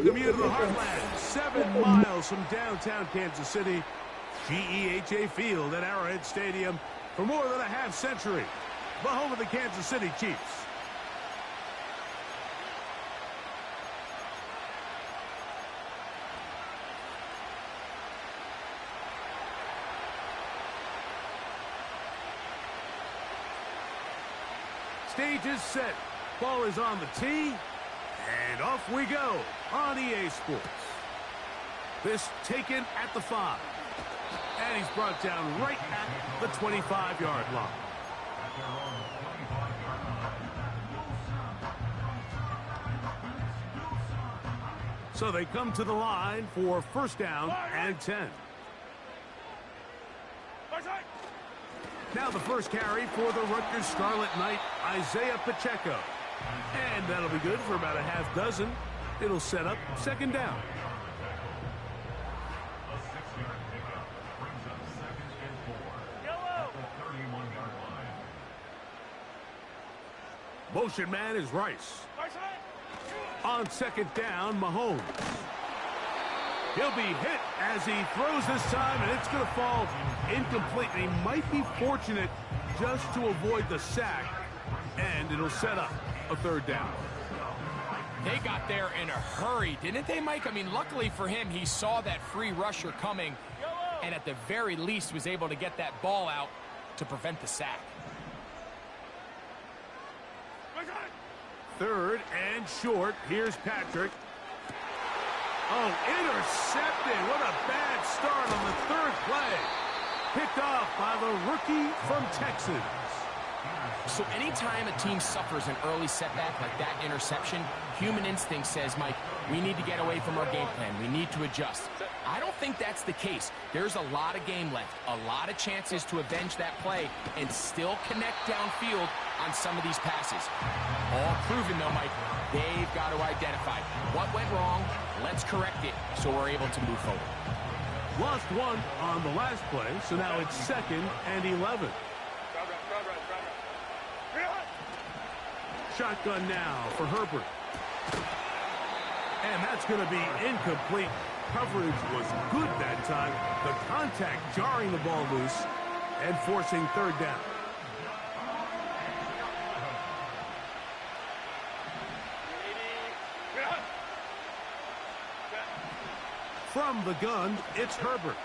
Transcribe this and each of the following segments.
welcome you to the Heartland, 7 miles from downtown Kansas City, GEHA Field at Arrowhead Stadium for more than a half-century, the home of the Kansas City Chiefs. Stage is set. Ball is on the tee. And off we go on EA Sports. This taken at the 5. And he's brought down right at the 25-yard line. So they come to the line for first down and 10. Now the first carry for the Rutgers Scarlet Knight, Isaiah Pacheco. And that'll be good for about a half dozen. It'll set up second down. A 6-yard pickup brings up 2nd and 4 at the 31-yard line. Motion man is Rice. On second down, Mahomes. He'll be hit as he throws this time, and it's going to fall incomplete. He might be fortunate just to avoid the sack, and it'll set up a third down. They got there in a hurry, didn't they, Mike? I mean, luckily for him, he saw that free rusher coming, and at the very least was able to get that ball out to prevent the sack. Third and short. Here's Patrick. Oh, intercepted. What a bad start on the third play. Picked off by the rookie from Texas. So anytime a team suffers an early setback like that interception, human instinct says, Mike, we need to get away from our game plan. We need to adjust. I don't think that's the case. There's a lot of game left, a lot of chances to avenge that play and still connect downfield on some of these passes. All proven, though, Mike, they've got to identify what went wrong. Let's correct it so we're able to move forward. Lost one on the last play, so now it's 2nd and 11. Shotgun now for Herbert. And that's going to be incomplete. Coverage was good that time. The contact jarring the ball loose and forcing third down. From the gun, it's Herbert.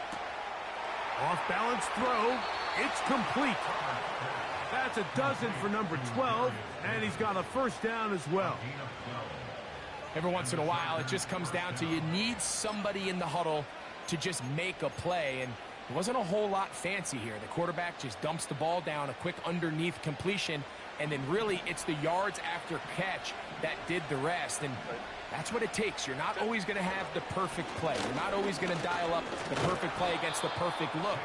Off-balance throw. It's complete. That's a dozen for number 12, and he's got a first down as well. Every once in a while, it just comes down to you need somebody in the huddle to just make a play, and it wasn't a whole lot fancy here. The quarterback just dumps the ball down, a quick underneath completion, and then really it's the yards after catch that did the rest, and that's what it takes. You're not always going to have the perfect play. You're not always going to dial up the perfect play against the perfect look.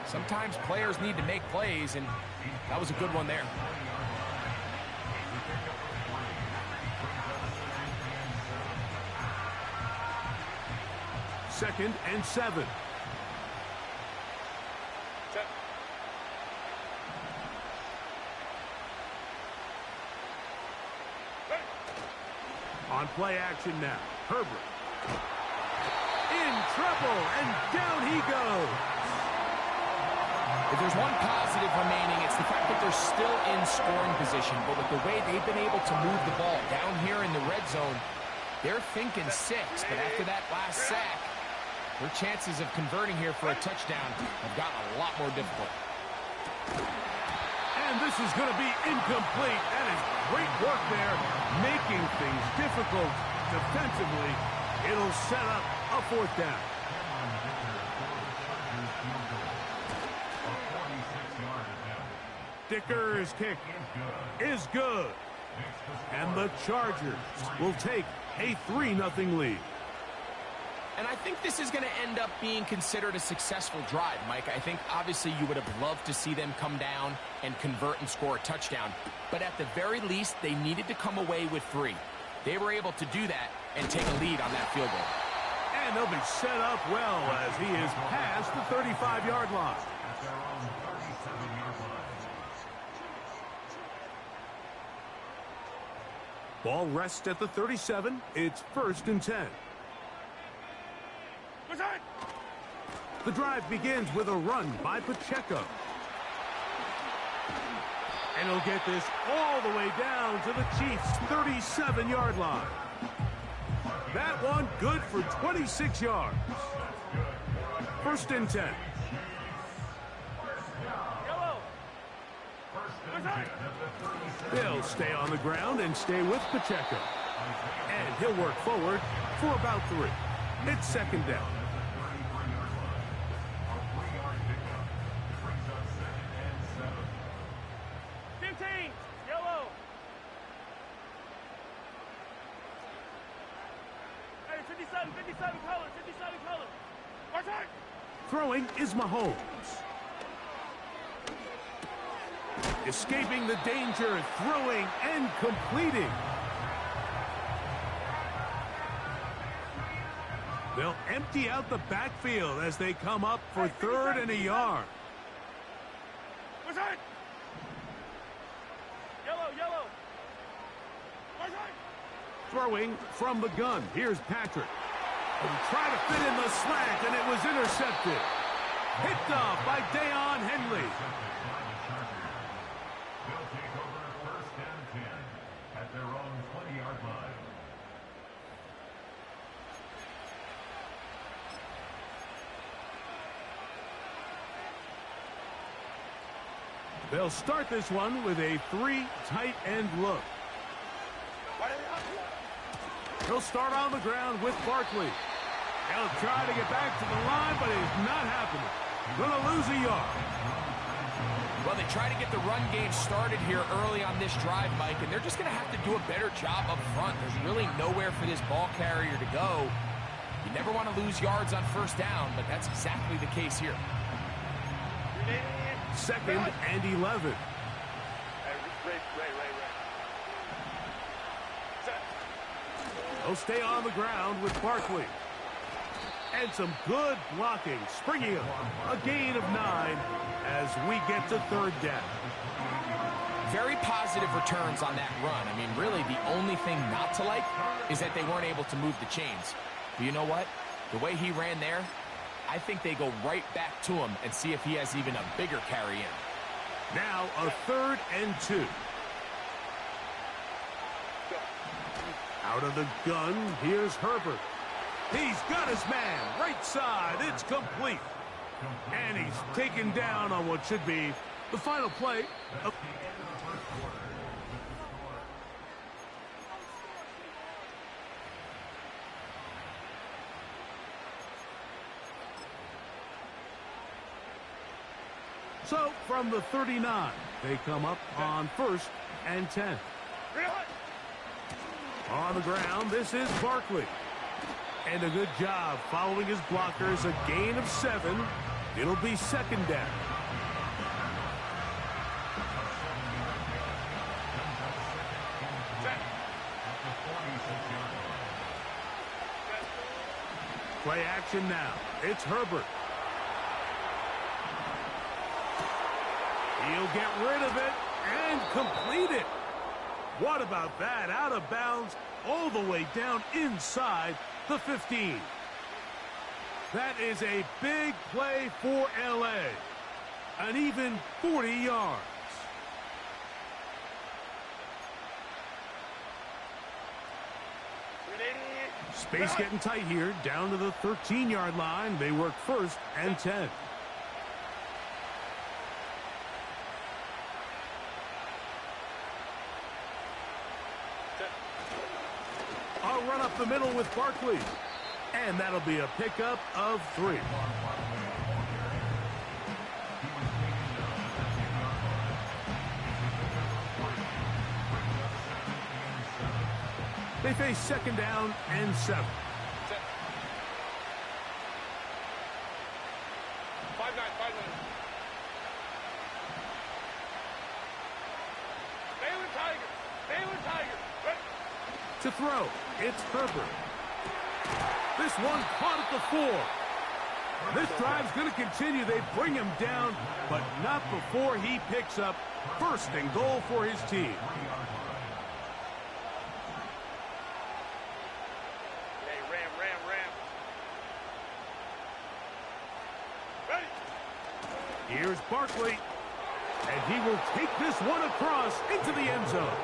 Sometimes players need to make plays, and that was a good one there. Second and 7. On play action now. Herbert. In trouble, and down he goes. If there's one positive remaining, it's the fact that they're still in scoring position. But with the way they've been able to move the ball down here in the red zone, they're thinking 6. But after that last sack, their chances of converting here for a touchdown have gotten a lot more difficult. And this is going to be incomplete. That is great work there, making things difficult defensively. It'll set up a fourth down. Dicker's kick is good. And the Chargers will take a 3-0 lead. And I think this is going to end up being considered a successful drive, Mike. I think obviously you would have loved to see them come down and convert and score a touchdown. But at the very least, they needed to come away with 3. They were able to do that and take a lead on that field goal. And they'll be set up well as he is past the 35-yard line. Ball rests at the 37. It's 1st and 10. The drive begins with a run by Pacheco. And he'll get this all the way down to the Chiefs' 37-yard line. That one good for 26 yards. 1st and 10. They'll stay on the ground and stay with Pacheco. And he'll work forward for about 3. It's 2nd down. Throwing is Mahomes. Escaping the danger, throwing and completing. They'll empty out the backfield as they come up for 3rd and a yard. Throwing from the gun. Here's Patrick. Try to fit in the slant, and it was intercepted. Picked off by Deion Henley. They'll take over 1st and 10 at their own 20-yard line. They'll start this one with a 3 tight end look. He'll start on the ground with Barkley. He'll try to get back to the line, but it's not happening. Going to lose a yard. Well, they try to get the run game started here early on this drive, Mike, and they're just going to have to do a better job up front. There's really nowhere for this ball carrier to go. You never want to lose yards on 1st down, but that's exactly the case here. 2nd and 11. He'll stay on the ground with Barkley. And some good blocking. Springing him. A gain of 9 as we get to 3rd down. Very positive returns on that run. I mean, really, the only thing not to like is that they weren't able to move the chains. But you know what? The way he ran there, I think they go right back to him and see if he has even a bigger carry in. Now a 3rd and 2. Out of the gun, here's Herbert. He's got his man, right side, it's complete. And he's taken down on what should be the final play. So, from the 39, they come up on 1st and 10. On the ground, this is Barkley. And a good job following his blockers, a gain of 7. It'll be 2nd down. Play action now. It's Herbert. He'll get rid of it and complete it. What about that? Out of bounds all the way down inside the 15. That is a big play for LA. An even 40 yards. Space getting tight here. Down to the 13-yard line. They work 1st and 10. A run up the middle with Barkley. And that'll be a pickup of 3. They face 2nd down and 7. 5-9. Baylor Tiger. To throw, it's Herbert. This one caught at the 4. This drive's going to continue. They bring him down, but not before he picks up 1st and goal for his team. Here's Barkley. And he will take this one across into the end zone.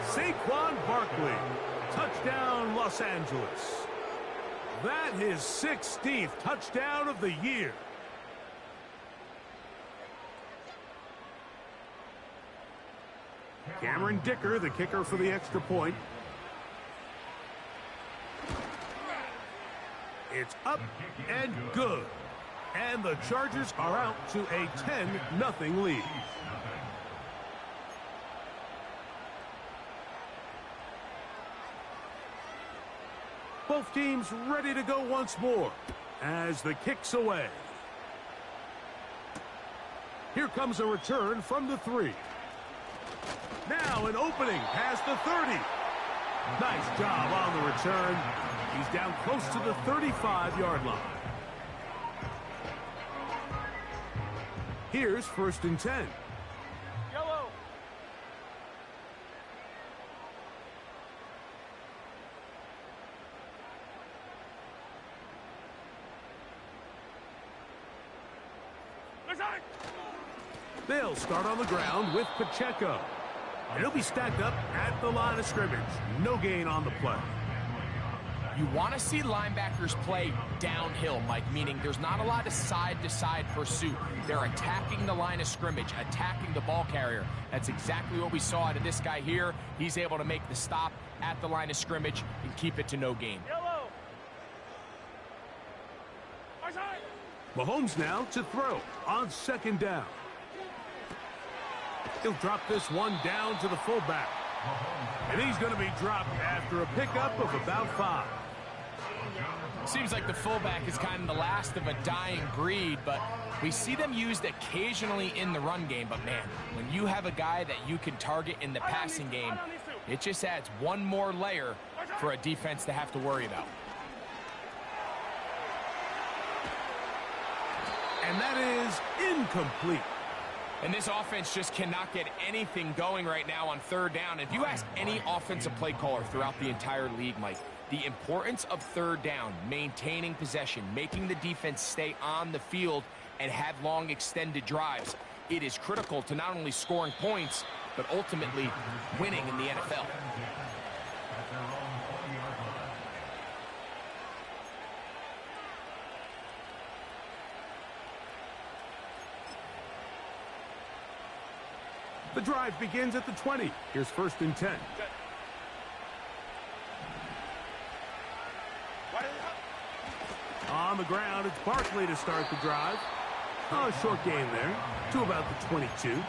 Saquon Barkley. Touchdown, Los Angeles. That is 16th touchdown of the year. Cameron Dicker, the kicker for the extra point. It's up and good. And the Chargers are out to a 10-0 lead. Both teams ready to go once more as the kick's away. Here comes a return from the 3. Now an opening past the 30. Nice job on the return. He's down close to the 35-yard line. Here's 1st and 10. Yellow. They'll start on the ground with Pacheco. And he'll be stacked up at the line of scrimmage. No gain on the play. You want to see linebackers play downhill, Mike, meaning there's not a lot of side-to-side pursuit. They're attacking the line of scrimmage, attacking the ball carrier. That's exactly what we saw out of this guy here. He's able to make the stop at the line of scrimmage and keep it to no gain. Yellow. Mahomes now to throw on 2nd down. He'll drop this one down to the fullback. And he's going to be dropped after a pickup of about 5. Seems like the fullback is kind of the last of a dying breed, but we see them used occasionally in the run game. But, man, when you have a guy that you can target in the passing game, it just adds one more layer for a defense to have to worry about. And that is incomplete. And this offense just cannot get anything going right now on 3rd down. If you ask any offensive play caller throughout the entire league, Mike, the importance of 3rd down, maintaining possession, making the defense stay on the field and have long extended drives, it is critical to not only scoring points, but ultimately winning in the NFL. The drive begins at the 20. Here's 1st and 10. On the ground, it's Barkley to start the drive. Oh, a short gain there to about the 22.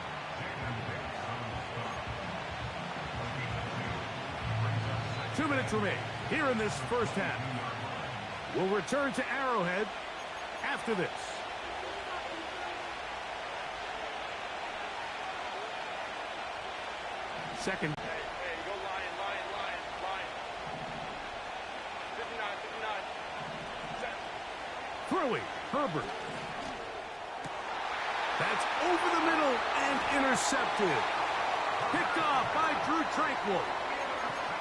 Two minutes remain here in this first half. We'll return to Arrowhead after this. Second. Hey, go line. 59. Throwing, Herbert. That's over the middle and intercepted. Picked off by Drew Tranquil.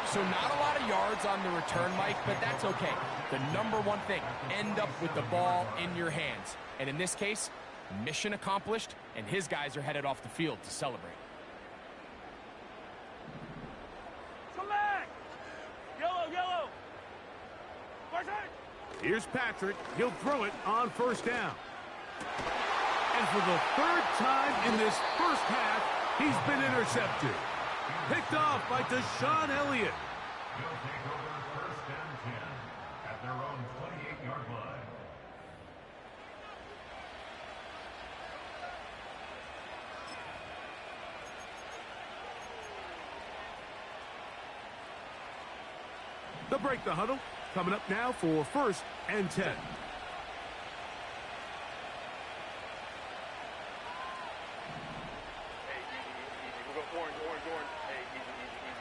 So not a lot of yards on the return, Mike, but that's okay. The number one thing, end up with the ball in your hands. And in this case, mission accomplished, and his guys are headed off the field to celebrate. Yellow. Here's Patrick. He'll throw it on 1st down. And for the 3rd time in this first half, he's been intercepted. Picked off by Deshaun Elliott. He'll take over 1st and 10 at their own 28-yard line. They'll break the huddle. Coming up now for 1st and 10. Hey, easy. We'll go orange. Hey, easy.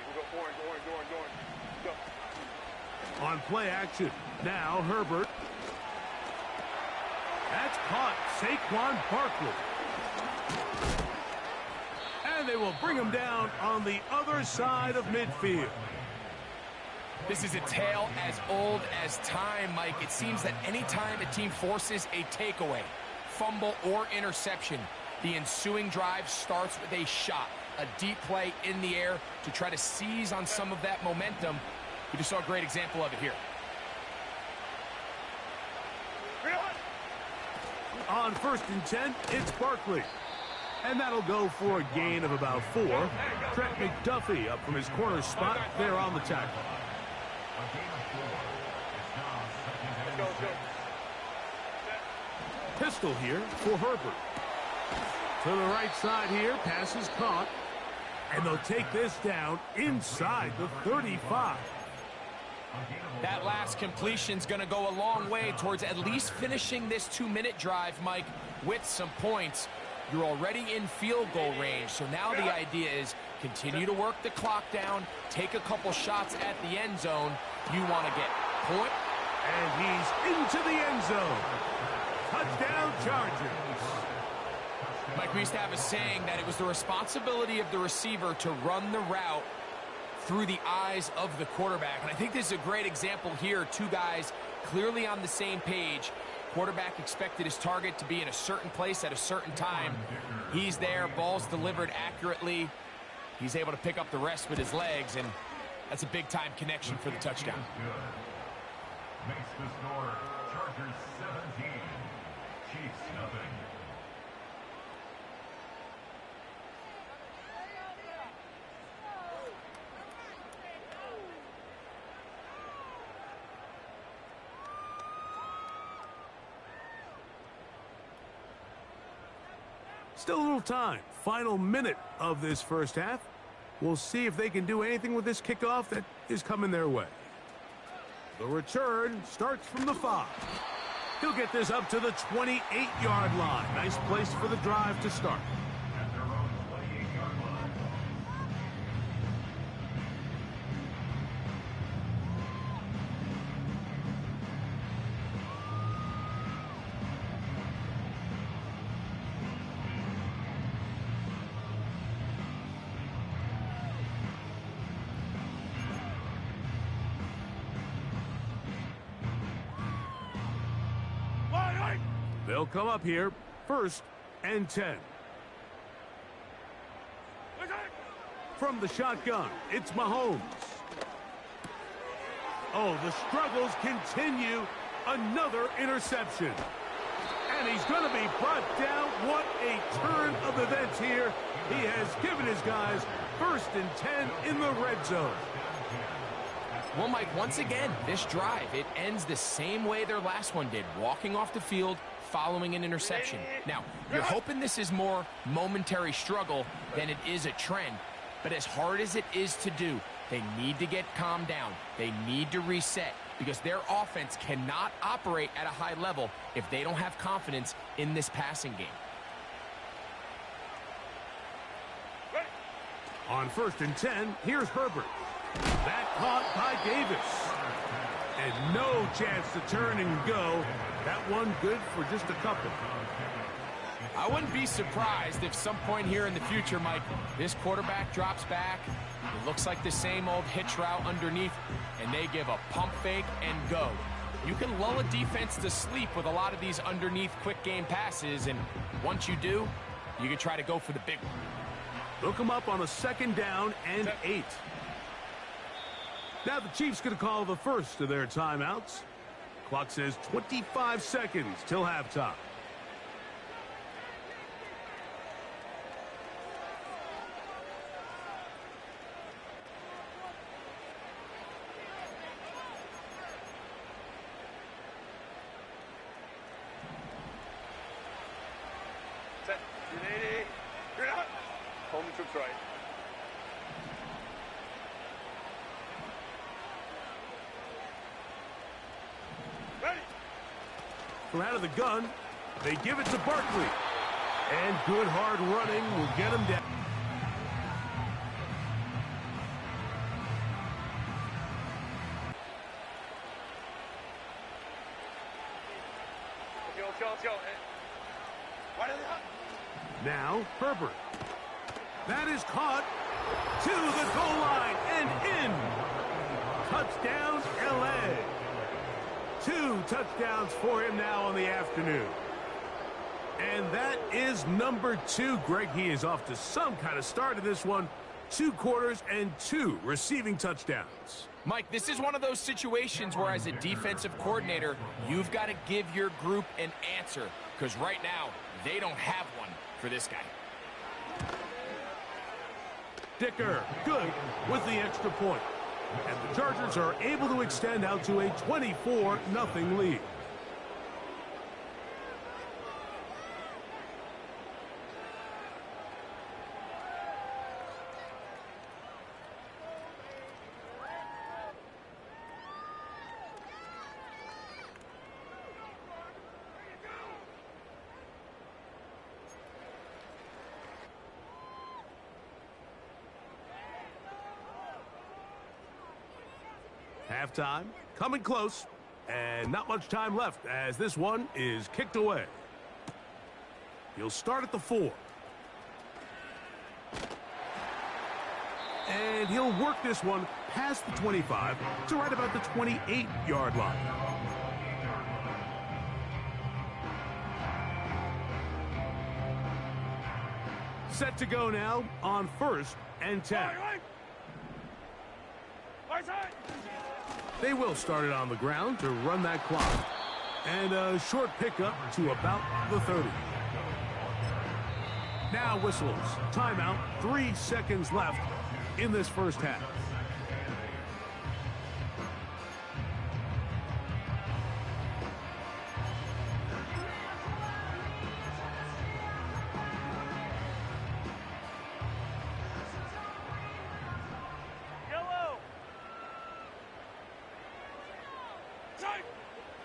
We'll go orange. Go. On play action. Now Herbert. That's caught. Saquon Barkley. And they will bring him down on the other side of midfield. This is a tale as old as time, Mike. It seems that anytime a team forces a takeaway, fumble or interception, the ensuing drive starts with a shot, a deep play in the air to try to seize on some of that momentum. We just saw a great example of it here. On 1st and 10, it's Barkley. And that'll go for a gain of about 4. Trent McDuffie up from his corner spot there on the tackle. Pistol here for Herbert. To the right side here, pass is caught. And they'll take this down inside the 35. That last completion's going to go a long way towards at least finishing this 2-minute drive, Mike, with some points. You're already in field goal range, so now the idea is continue to work the clock down, take a couple shots at the end zone. You want to get point. And he's into the end zone. Touchdown, Chargers. Mike, we used to have a saying that it was the responsibility of the receiver to run the route through the eyes of the quarterback. And I think this is a great example here. Two guys clearly on the same page. Quarterback expected his target to be in a certain place at a certain time. He's there, ball's delivered accurately. He's able to pick up the rest with his legs, and that's a big-time connection for the touchdown. Makes the score Chargers 17, Chiefs nothing. Still a little time. Final minute of this first half. We'll see if they can do anything with this kickoff that is coming their way. The return starts from the 5. He'll get this up to the 28-yard line. Nice place for the drive to start. At their own 28-yard line. They'll come up here, 1st and 10. From the shotgun, it's Mahomes. Oh, the struggles continue. Another interception. And he's going to be brought down. What a turn of events here. He has given his guys 1st and 10 in the red zone. Well, Mike, once again, this drive, it ends the same way their last one did, walking off the field, following an interception. Now, you're hoping this is more momentary struggle than it is a trend, but as hard as it is to do, they need to get calmed down. They need to reset because their offense cannot operate at a high level if they don't have confidence in this passing game. On 1st and 10, here's Herbert. That caught by Davis. And no chance to turn and go. That one good for just a couple. I wouldn't be surprised if some point here in the future, Mike, this quarterback drops back. It looks like the same old hitch route underneath, and they give a pump fake and go. You can lull a defense to sleep with a lot of these underneath quick game passes, and once you do, you can try to go for the big one. They'll come up on a 2nd down and 8. Now the Chiefs going to call the first of their timeouts. Clock says 25 seconds till halftime. Set. 180. You're not. Home troops right. From out of the gun, they give it to Barkley. And good hard running will get him down. Let's go. Now, Herbert. That is caught to the goal line and in. Touchdown, L.A. 2 touchdowns for him now on the afternoon. And that is number 2. Greg, he is off to some kind of start in this one. 2 quarters and 2 receiving touchdowns. Mike, this is one of those situations where as a defensive coordinator, you've got to give your group an answer, because right now, they don't have one for this guy. Dicker, good with the extra point. And the Chargers are able to extend out to a 24-0 lead. Halftime, coming close, and not much time left as this one is kicked away. He'll start at the 4. And he'll work this one past the 25 to right about the 28-yard line. Set to go now on 1st and 10. They will start it on the ground to run that clock. And a short pickup to about the 30. Now whistles. Timeout. 3 seconds left in this first half.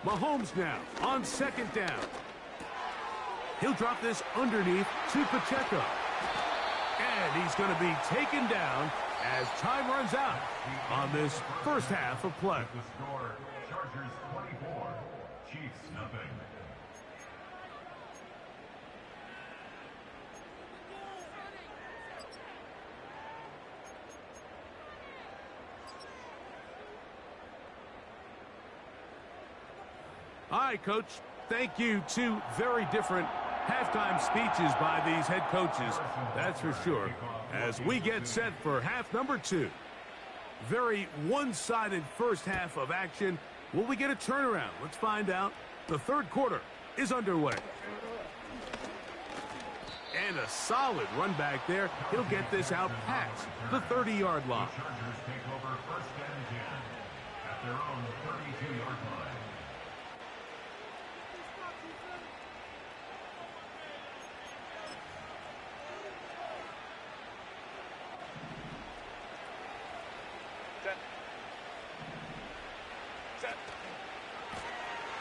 Mahomes now on 2nd down. He'll drop this underneath to Pacheco. And he's going to be taken down as time runs out on this first half of play. The score, Chargers 24, Chiefs nothing. All right, Coach. Thank you. 2 very different halftime speeches by these head coaches. That's for sure. As we get set for half number 2. Very one-sided first half of action. Will we get a turnaround? Let's find out. The 3rd quarter is underway. And a solid run back there. He'll get this out past the 30-yard line. The Chargers take over 1st and 10 at their own 32-yard line.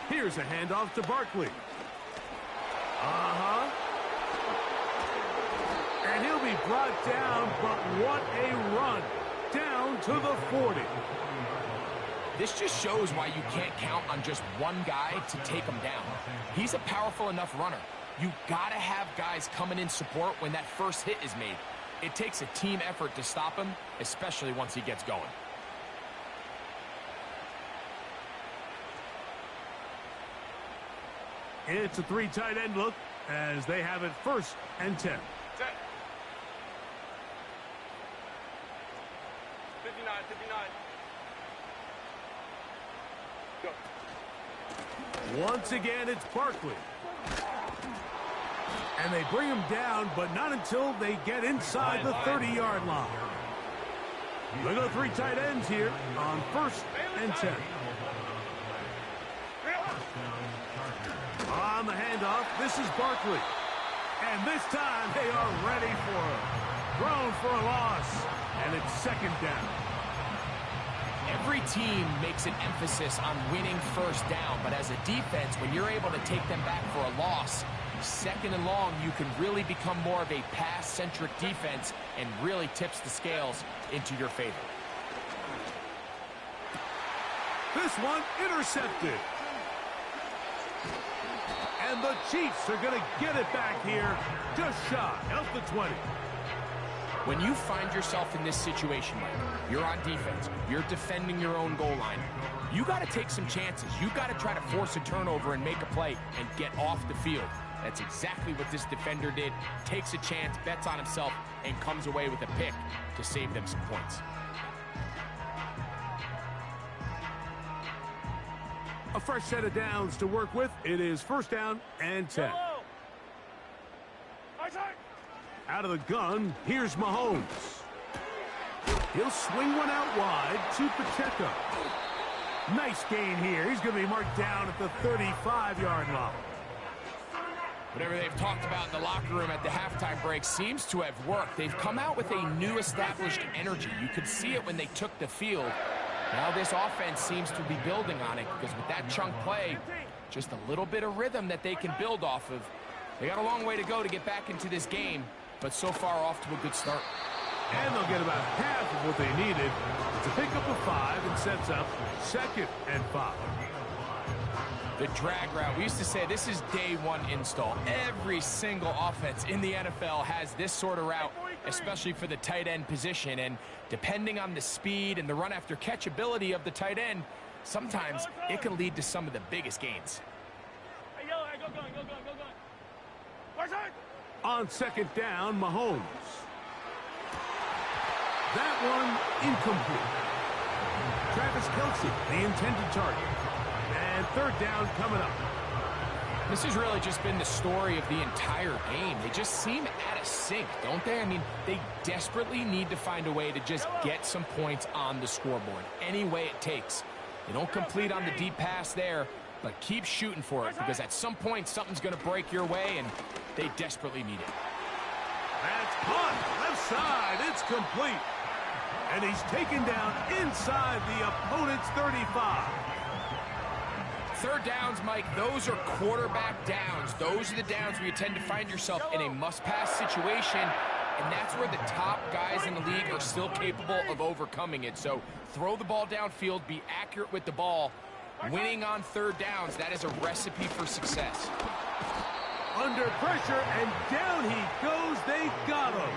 Here's a handoff to Barkley. And he'll be brought down, but what a run. Down to the 40. This just shows why you can't count on just one guy to take him down. He's a powerful enough runner. You got to have guys coming in support when that first hit is made. It takes a team effort to stop him, especially once he gets going. It's a 3 tight end look as they have it 1st and 10. Set. 59, 59. Go. Once again, it's Barkley. And they bring him down, but not until they get inside the 30-yard line. Look at the 3 tight ends here on 1st and 10. On the handoff, this is Barkley. And this time, they are ready for him. Thrown for a loss, and it's 2nd down. Every team makes an emphasis on winning first down, but as a defense, when you're able to take them back for a loss, 2nd and long, you can really become more of a pass-centric defense and really tips the scales into your favor. This one intercepted. And the Chiefs are going to get it back here just shy of the 20. When you find yourself in this situation, Mike, you're on defense, you're defending your own goal line, you got to take some chances. You got to try to force a turnover and make a play and get off the field. That's exactly what this defender did. Takes a chance, bets on himself, and comes away with a pick to save them some points. A fresh set of downs to work with. It is first down and 10. Out of the gun, here's Mahomes. He'll swing one out wide to Pacheco. Nice gain here. He's going to be marked down at the 35-yard line. Whatever they've talked about in the locker room at the halftime break seems to have worked. They've come out with a new established energy. You could see it when they took the field. Now this offense seems to be building on it because with that chunk play, just a little bit of rhythm that they can build off of. They got a long way to go to get back into this game, but so far off to a good start. And they'll get about half of what they needed. It's a pickup of 5 and sets up 2nd and 5. The drag route. We used to say this is day one install. Every single offense in the NFL has this sort of route, especially for the tight end position. And depending on the speed and the run after catch ability of the tight end, sometimes it can lead to some of the biggest gains. On 2nd down, Mahomes. That one incomplete. Travis Kelce, the intended target. And 3rd down coming up. This has really just been the story of the entire game. They just seem out of sync, don't they? I mean, they desperately need to find a way to just get some points on the scoreboard, any way it takes. They don't complete on the deep pass there, but keep shooting for it because at some point something's going to break your way, and they desperately need it. That's caught. Left side. It's complete. And he's taken down inside the opponent's 35. 3rd downs, Mike, those are quarterback downs. Those are the downs where you tend to find yourself in a must-pass situation, and that's where the top guys in the league are still capable of overcoming it. So throw the ball downfield, be accurate with the ball. Winning on 3rd downs, that is a recipe for success. Under pressure, and down he goes. They got him.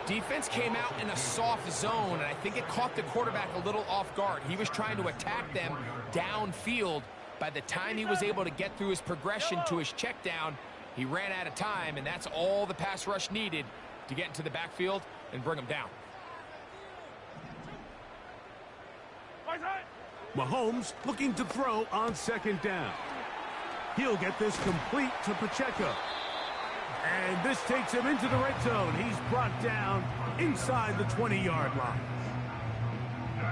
Defense came out in a soft zone, and I think it caught the quarterback a little off guard. He was trying to attack them downfield. By the time he was able to get through his progression to his check down, he ran out of time, and that's all the pass rush needed to get into the backfield and bring him down. Mahomes looking to throw on 2nd down. He'll get this complete to Pacheco. And this takes him into the red zone. He's brought down inside the 20-yard line.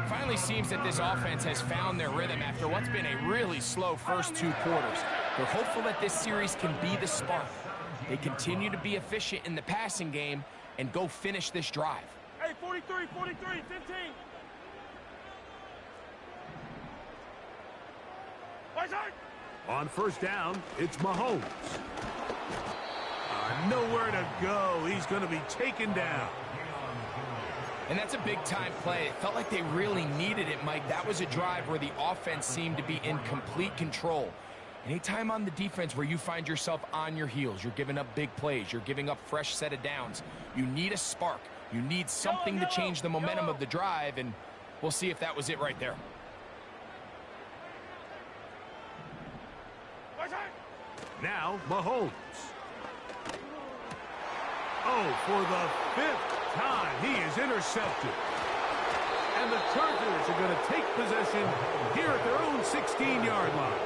Finally seems that this offense has found their rhythm after what's been a really slow first 2 quarters. They're hopeful that this series can be the spark. They continue to be efficient in the passing game and go finish this drive. Hey, 43, 15. On 1st down, it's Mahomes. Nowhere to go. He's going to be taken down. And that's a big-time play. It felt like they really needed it, Mike. That was a drive where the offense seemed to be in complete control. Anytime on the defense where you find yourself on your heels, you're giving up big plays, you're giving up fresh set of downs, you need a spark. You need something to change the momentum of the drive, and we'll see if that was it right there. Now, Mahomes. Oh, for the 5th time, he is intercepted. And the Chargers are going to take possession here at their own 16-yard line.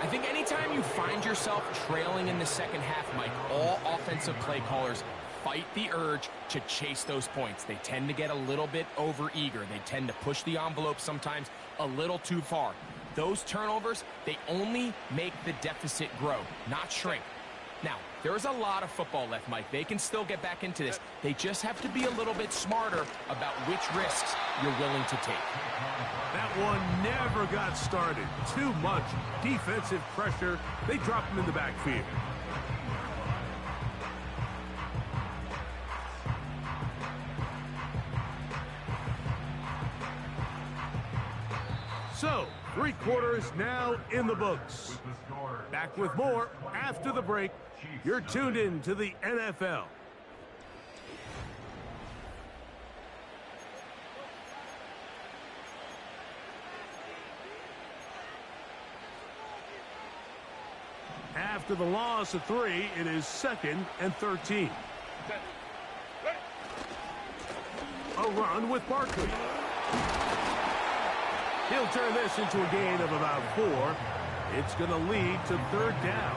I think anytime you find yourself trailing in the second half, Mike, all offensive play callers fight the urge to chase those points. They tend to get a little bit over-eager. They tend to push the envelope sometimes a little too far. Those turnovers, they only make the deficit grow, not shrink. Now, there's a lot of football left, Mike. They can still get back into this. They just have to be a little bit smarter about which risks you're willing to take. That one never got started. Too much defensive pressure. They drop him in the backfield. So, 3 quarters now in the books. Back with more after the break. You're tuned in to the NFL. After the loss of 3, it is 2nd and 13. A run with Barkley. He'll turn this into a gain of about 4. It's going to lead to 3rd down.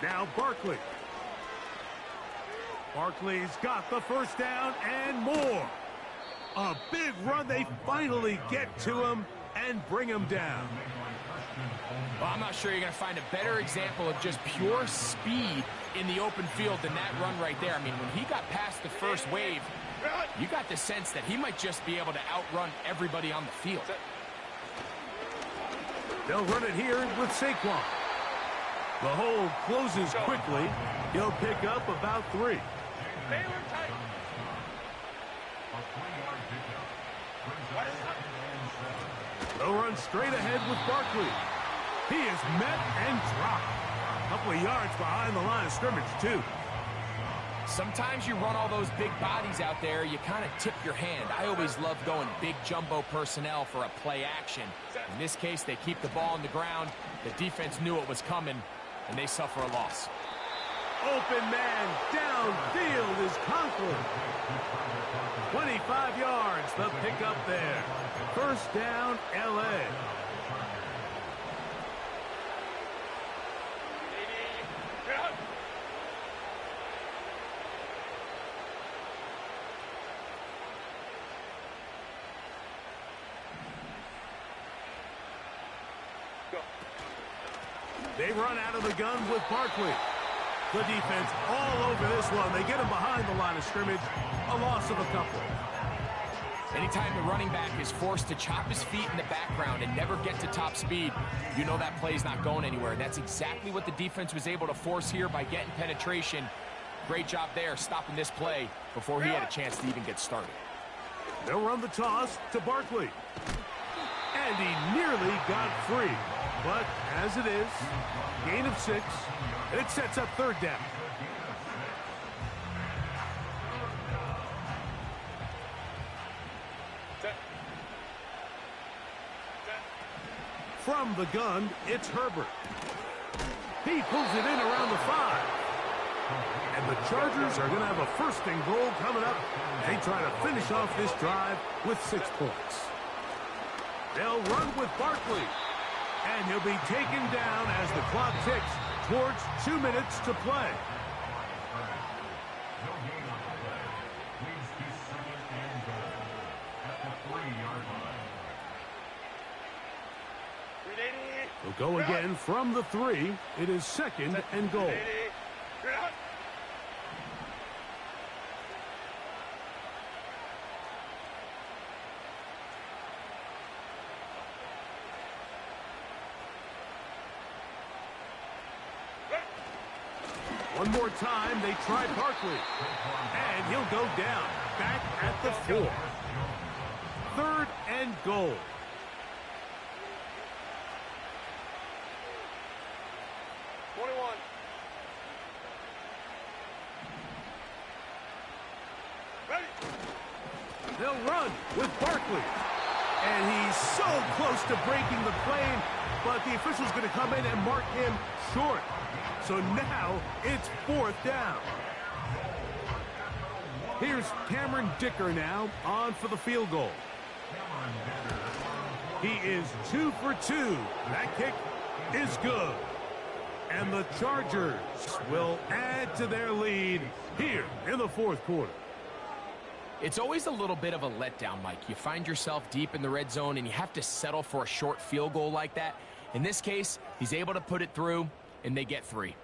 Now Barkley. Barkley's got the 1st down and more. A big run. They finally get to him and bring him down. Well, I'm not sure you're going to find a better example of just pure speed in the open field than that run right there. I mean, when he got past the first wave, you got the sense that he might just be able to outrun everybody on the field. They'll run it here with Saquon. The hole closes quickly. He'll pick up about 3. They'll run straight ahead with Barkley. He is met and dropped. A couple of yards behind the line of scrimmage, too. Sometimes you run all those big bodies out there, you kind of tip your hand. I always love going big jumbo personnel for a play action. In this case, they keep the ball on the ground. The defense knew it was coming, and they suffer a loss. Open man downfield is Conklin. 25 yards, the pickup there. 1st down, L.A. They run out of the gun with Barkley. The defense all over this one. They get him behind the line of scrimmage. A loss of a couple. Anytime the running back is forced to chop his feet in the background and never get to top speed, you know that play's not going anywhere. And that's exactly what the defense was able to force here by getting penetration. Great job there, stopping this play before he had a chance to even get started. They'll run the toss to Barkley. And he nearly got free. But as it is, gain of 6, it sets up 3rd down. From the gun, it's Herbert. He pulls it in around the 5. And the Chargers are going to have a 1st and goal coming up. They try to finish off this drive with 6 points. They'll run with Barkley. And he'll be taken down as the clock ticks towards 2 minutes to play. No gain on the play. Leads to 2nd and goal at the 3-yard line. They'll go again from the 3. It is 2nd and goal. One more time, they try Barkley. And he'll go down, back at the 4. 3rd and goal. They'll run with Barkley. And he's so close to breaking the plane, but the official's going to come in and mark him short. So now it's 4th down. Here's Cameron Dicker now on for the field goal. He is 2 for 2. That kick is good. And the Chargers will add to their lead here in the 4th quarter. It's always a little bit of a letdown, Mike. You find yourself deep in the red zone and you have to settle for a short field goal like that. In this case, he's able to put it through, and they get 3.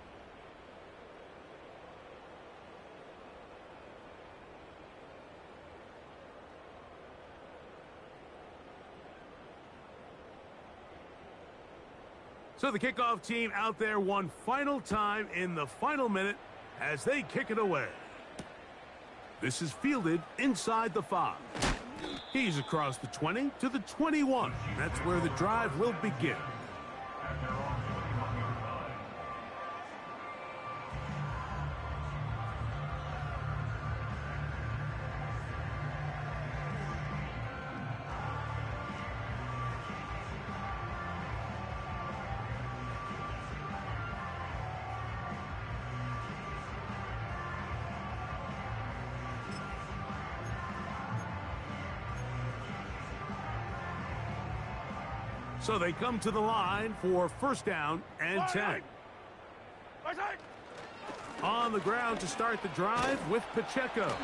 So the kickoff team out there one final time in the final minute as they kick it away. This is fielded inside the 5. He's across the 20 to the 21. That's where the drive will begin. So they come to the line for first down and 10. On the ground to start the drive with Pacheco.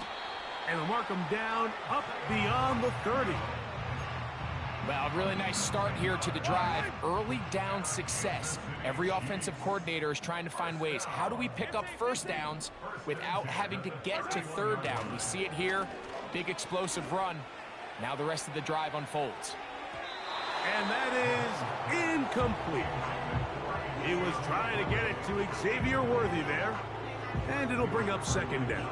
And they'll mark him down up beyond the 30. Well, really nice start here to the drive. Early down success. Every offensive coordinator is trying to find ways. How do we pick up first downs without having to get to third down? We see it here. Big explosive run. Now the rest of the drive unfolds. And that is incomplete. He was trying to get it to Xavier Worthy there. And it'll bring up second down.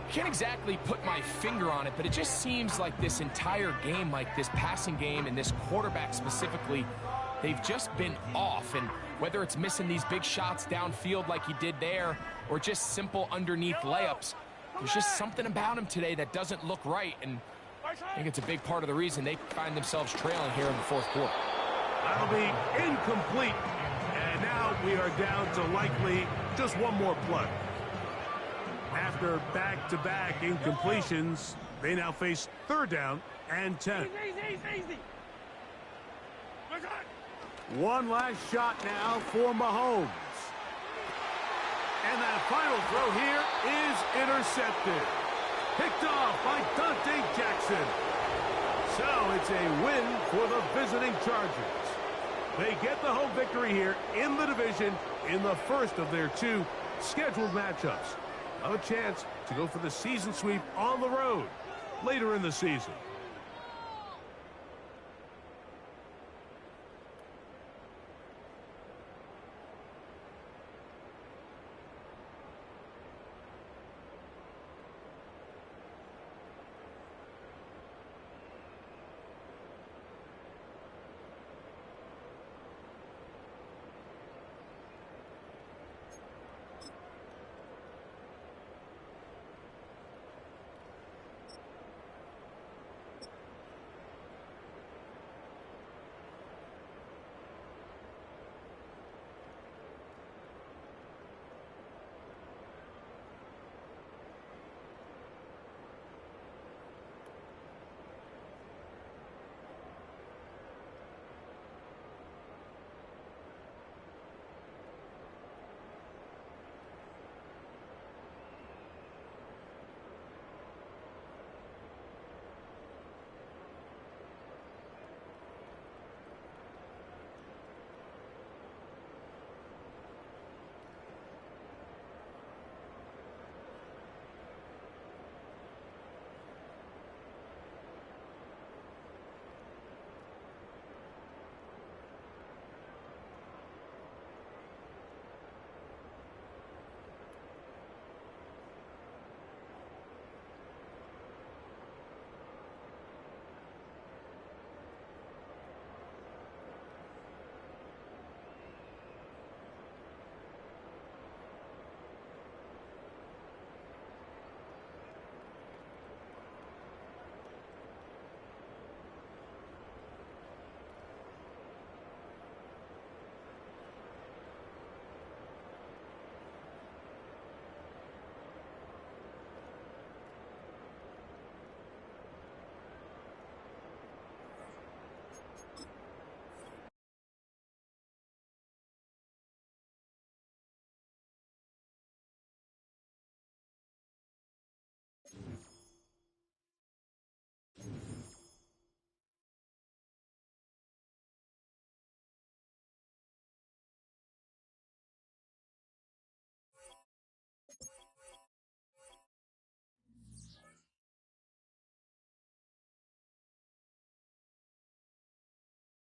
Can't exactly put my finger on it, but it just seems like this entire game, like this passing game and this quarterback specifically, they've just been off. And whether it's missing these big shots downfield like he did there or just simple underneath layups, there's just something about him today that doesn't look right. And I think it's a big part of the reason they find themselves trailing here in the fourth quarter. That'll be incomplete. And now we are down to likely just one more play. After back-to-back incompletions, they now face third down and 10. One last shot now for Mahomes. And that final throw here is intercepted. Picked off by Dante Jackson. So it's a win for the visiting Chargers. They get the home victory here in the division in the first of their two scheduled matchups. Have a chance to go for the season sweep on the road later in the season.